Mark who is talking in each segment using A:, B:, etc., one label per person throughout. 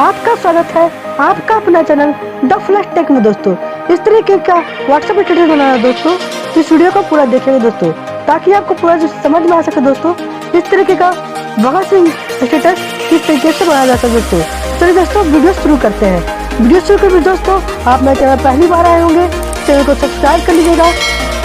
A: आपका स्वागत है आपका अपना चैनल द फ्लैश टेक में दोस्तों। इस तरीके का व्हाट्सएप ट्यूटोरियल बनाना दोस्तों। इस वीडियो को पूरा देखेंगे दोस्तों ताकि आपको पूरा समझ में आ सके दोस्तों। इस तरीके का भगत सिंह स्टेटस किस तरीके से बनाया जा सकता है दोस्तों। चलिए दोस्तों वीडियो शुरू करते हैं। वीडियो शुरू कर दोस्तों आप मेरे चैनल पहली बार आए होंगे, चैनल को सब्सक्राइब कर लीजिएगा,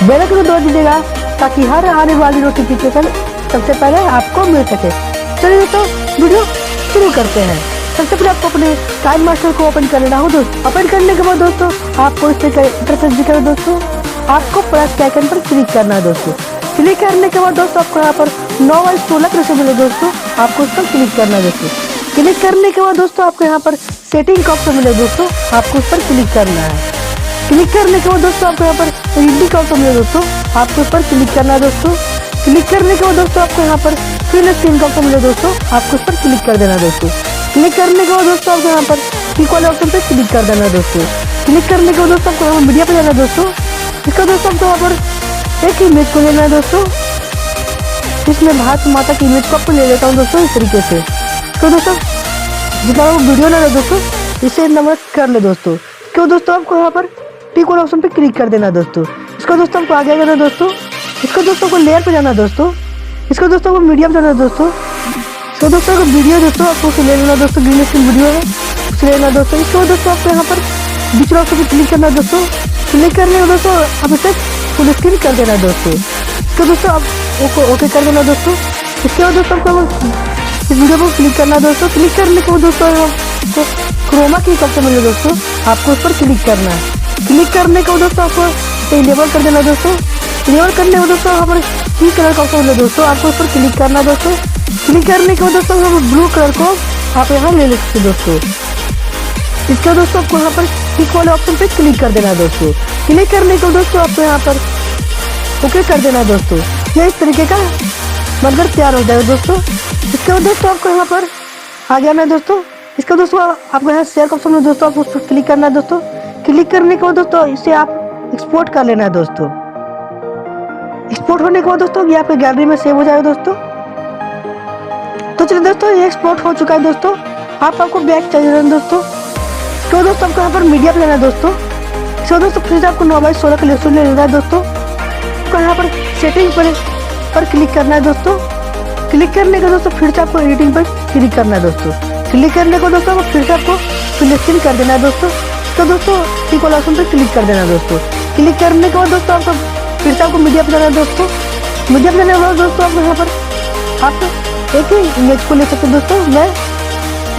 A: बेल आइकन दबा दीजिएगा ताकि हर आने वाली नोटिफिकेशन सबसे पहले आपको मिल सके। चलिए दोस्तों वीडियो शुरू करते हैं। सबसे पहले आपको अपने टाइम मास्टर को ओपन कर लेना हो दोस्तों। ओपन करने के बाद दोस्तों आपको इस तरह का इंटरफेस दिखेगा दोस्तों। आपको प्लस के आइकन पर क्लिक करना है दोस्तों। क्लिक करने के बाद दोस्तों आपको यहाँ पर 9:16 कैसे मिले दोस्तों, आपको उस पर क्लिक करना है दोस्तों। क्लिक करने के बाद दोस्तों आपको यहाँ पर सेटिंग का ऑप्शन मिले दोस्तों, आपको उस पर क्लिक करना है। क्लिक करने के बाद दोस्तों आपको यहाँ पर रीडिंग का ऑप्शन मिले दोस्तों, आपको उस पर क्लिक करना है दोस्तों। क्लिक करने के बाद दोस्तों आपको यहाँ पर फिल स्क्रीन का ऑप्शन मिले दोस्तों, आपको उस पर क्लिक कर देना दोस्तों। क्लिक करने के बाद दोस्तों आपको यहाँ पर टिक वाले ऑप्शन पे क्लिक कर देना दोस्तों। क्लिक करने के बाद दोस्तों आपको यहाँ मीडिया पे जाना है दोस्तों। इसका दोस्तों आपको यहाँ पर एक इमेज को लेना है दोस्तों। इसमें भारत माता की इमेज को आपको ले लेता हूँ दोस्तों इस तरीके से। तो दोस्तों जितना वीडियो लेना है दोस्तों इसे नंबर कर ले दोस्तों। क्यों दोस्तों आपको यहाँ पर टिक वाले ऑप्शन पे क्लिक कर देना दोस्तों। इसको दोस्तों आपको आगे जाना दोस्तों। इसको दोस्तों को लेयर पे जाना दोस्तों। इसको दोस्तों को मीडियम जाना दोस्तों। तो दोस्तों वीडियो दोस्तों आपको उसे ले लेना दोस्तों, ग्रीन स्क्रीन वीडियो है उसे लेना दोस्तों। इसके बाद दोस्तों आपको यहाँ पर बीच वाले ऑप्शन पे क्लिक करना दोस्तों। क्लिक करने के दोस्तों आप इसे फुल स्क्रीन कर देना दोस्तों। इसको दोस्तों आप ओके कर देना दोस्तों। इसके बाद दोस्तों आपको इस वीडियो को क्लिक करना दोस्तों। क्लिक करने के बाद दोस्तों आपको क्रोमा की ऑप्शन मिले दोस्तों, आपको उस पर क्लिक करना है। क्लिक करने के बाद दोस्तों आपको इनेबल कर देना दोस्तों। इनेबल करने के बाद दोस्तों यहाँ पर की कलर का ऑप्शन मिले दोस्तों, आपको उस पर क्लिक करना दोस्तों। क्लिक करने के बाद दोस्तों यहाँ पर ब्लू कलर को आप यहाँ ले सकते दोस्तों। इसके बाद दोस्तों आपको यहाँ पर टिक वाले ऑप्शन पे क्लिक कर देना दोस्तों। क्लिक करने के बाद दोस्तों आपको यहाँ पर ओके कर देना दोस्तों। ये इस तरीके का बनकर तैयार हो जाएगा दोस्तों। इसके बाद दोस्तों आपको यहाँ पर आ गया है दोस्तों। इसका दोस्तों आपको यहाँ शेयर का ऑप्शन में दोस्तों आपको उस पर क्लिक करना है दोस्तों। क्लिक करने के बाद दोस्तों इसे आप एक्सपोर्ट कर लेना है दोस्तों। एक्सपोर्ट होने के बाद दोस्तों ये आपके गैलरी में सेव हो जाएगा दोस्तों। तो चलिए दोस्तों ये एक्सपोर्ट हो चुका है दोस्तों। आपको बैक चाहिए दोस्तों। तो दोस्तों आपको यहाँ पर मीडिया पे लेना है दोस्तों। तो दोस्तों फिर से आपको 9:16 का लेसन ले लेना है दोस्तों। आपको यहाँ पर सेटिंग पर क्लिक करना है दोस्तों। क्लिक करने के दोस्तों फिर से आपको एडिटिंग पर क्लिक करना है दोस्तों। क्लिक करने को दोस्तों फिर से आपको फिल स्क्रीन कर देना है दोस्तों। तो दोस्तों टिक वाले ऑप्शन पर क्लिक कर देना दोस्तों। क्लिक करने के बाद दोस्तों आपको फिर से आपको मीडिया पे जाना है दोस्तों। मीडिया पे जाने के बाद दोस्तों आपको यहाँ पर आप एक ही इमेज को ले सकते हैं दोस्तों। मैं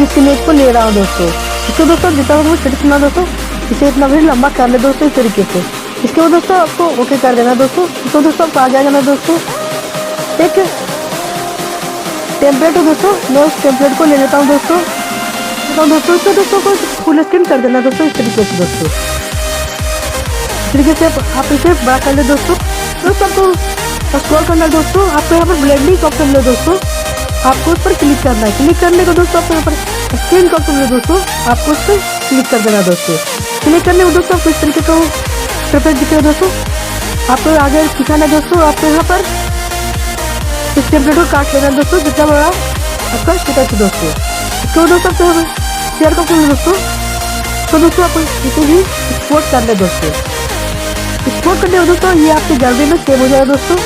A: इस इमेज को ले रहा हूँ दोस्तों। इसको दोस्तों जितना मुझे छोटा सुना दोस्तों इसे इतना भी लंबा कर ले दोस्तों इस तरीके से। इसके बाद दोस्तों आपको ओके कर देना दोस्तों। तो दोस्तों आपको आ जाना दोस्तों एक टेम्पलेट हो दोस्तों। मैं उस टेम्पलेट को ले लेता हूँ दोस्तों। तो दोस्तों इसको दोस्तों को फुल स्क्रीन कर देना दोस्तों इस तरीके से दोस्तों। इस तरीके से आप इसे बड़ा कर ले दोस्तों। दोस्तों आपको स्क्रॉल करना है दोस्तों। आपको यहाँ पर ब्लेंडिंग का ऑप्शन मिले दोस्तों, आपको उस पर क्लिक करना है। क्लिक करने को दोस्तों आपको यहाँ पर स्क्रीन का ऑप्शन मिले दोस्तों, आपको उस पर क्लिक कर देना दोस्तों। क्लिक करने को दोस्तों आपको इस तरीके का इंटरफेस दिखेगा दोस्तों। आपको आगे दिखाना है दोस्तों। आपको यहाँ पर इस टेम्पलेट को काट लेना दोस्तों जितना बड़ा आपका स्टेटस है दोस्तों। इसको दोस्तों आपको यहाँ पर शेयर का ऑप्शन दोस्तों। तो दोस्तों आपको इसे भी एक्सपोर्ट कर ले दोस्तों। एक्सपोर्ट करने को दोस्तों ये आपकी गैलरी में सेव हो जाएगा दोस्तों।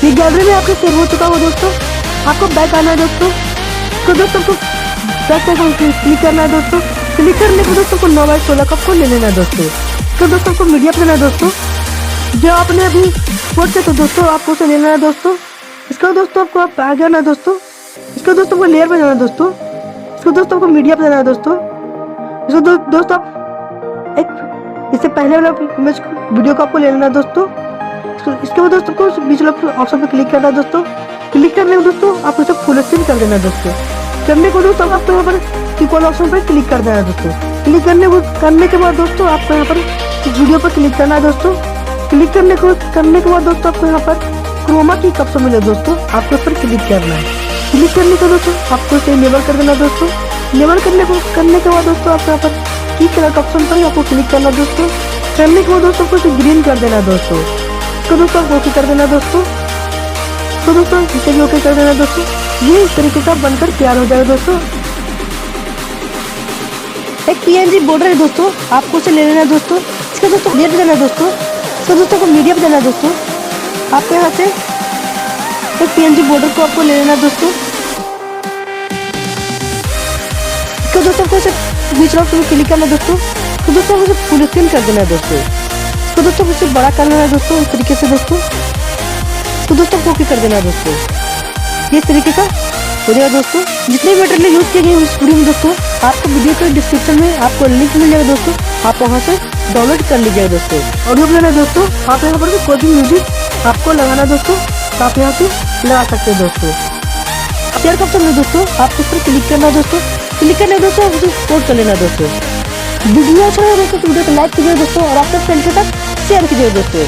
A: ये गैलरी में आपके सेव हो चुका हो दोस्तों। आपको बैक आना है दोस्तों। तो दोस्तों आपको बैक आइकन क्लिक करना है दोस्तों। क्लिक करने को दोस्तों को 9:16 का आपको ले लेना है दोस्तों। तो दोस्तों आपको मीडिया पे लेना है दोस्तों। जो आपने अभी एक्सपोर्ट किया तो दोस्तों आपको उसे लेना है दोस्तों। इसको दोस्तों आपको आप आ गया ना दोस्तों। इसको दोस्तों आपको लेयर पे जाना है दोस्तों। इसको दोस्तों आपको मीडिया पे जाना है दोस्तों। इसको दोस्तों आप एक इससे पहले वाला इमेज वीडियो को आपको ले लेना है दोस्तों। इसके बाद दोस्तों को बीच वाले ऑप्शन पे क्लिक करना है दोस्तों। क्लिक करने को दोस्तों आप इसे फुल स्क्रीन कर देना दोस्तों। करने को दोस्तों आपको यहाँ पर टिक वाले ऑप्शन पे क्लिक कर देना दोस्तों। क्लिक करने के बाद दोस्तों आपको यहाँ पर इस वीडियो पर क्लिक करना है दोस्तों। क्लिक करने के बाद दोस्तों आपको यहाँ पर क्रोमा की ऑप्शन मिले दोस्तों, आपको उस पर क्लिक करना है। क्लिक करने के बाद दोस्तों आपको इसे इनेबल कर देना दोस्तों। इनेबल करने के बाद दोस्तों आपको यहाँ पर की कलर का ऑप्शन पर आपको क्लिक करना दोस्तों। करने के बाद दोस्तों आपको इसे ग्रीन कर देना दोस्तों। इसको दोस्तों आप ओके कर देना दोस्तों। तो दोस्तों इसे भी ओके कर देना दोस्तों। ये इस तरीके का बनकर तैयार हो जाएगा दोस्तों। एक पीएनजी बॉर्डर है दोस्तों, आपको उसे ले लेना है दोस्तों। इसका दोस्तों लेट देना है दोस्तों, इसका दोस्तों को मीडियम देना है दोस्तों। आपको यहाँ से एक पीएनजी बॉर्डर को आपको ले लेना है दोस्तों। इसको दोस्तों को बीच में क्लिक करना है दोस्तों। तो दोस्तों मुझे फुल स्क्रीन कर देना है दोस्तों। इसको दोस्तों मुझे बड़ा कर लेना है दोस्तों इस तरीके से दोस्तों। तो दोस्तों कॉपी कर देना है दोस्तों, ये इस तरीके का हो जाएगा दोस्तों। जितने भी मटेरियल यूज किए गए इस वीडियो में दोस्तों, आपको वीडियो के डिस्क्रिप्शन में आपको लिंक मिल जाएगा दोस्तों, आप वहां से डाउनलोड कर लीजिएगा दोस्तों। ऑडियो प्लेयर है दोस्तों, आप यहाँ पर कोई भी म्यूजिक आपको लगाना है दोस्तों, तो आप यहाँ से लगा सकते हैं दोस्तों। शेयर का ऑप्शन है दोस्तों, आपको उस पर क्लिक करना है दोस्तों। क्लिक करना है दोस्तों, उसे एक्सपोर्ट कर लेना दोस्तों। वीडियो अच्छा लगा दोस्तों, वीडियो को लाइक कीजिए दोस्तों और आपके फ्रेंड के साथ शेयर कीजिए दोस्तों।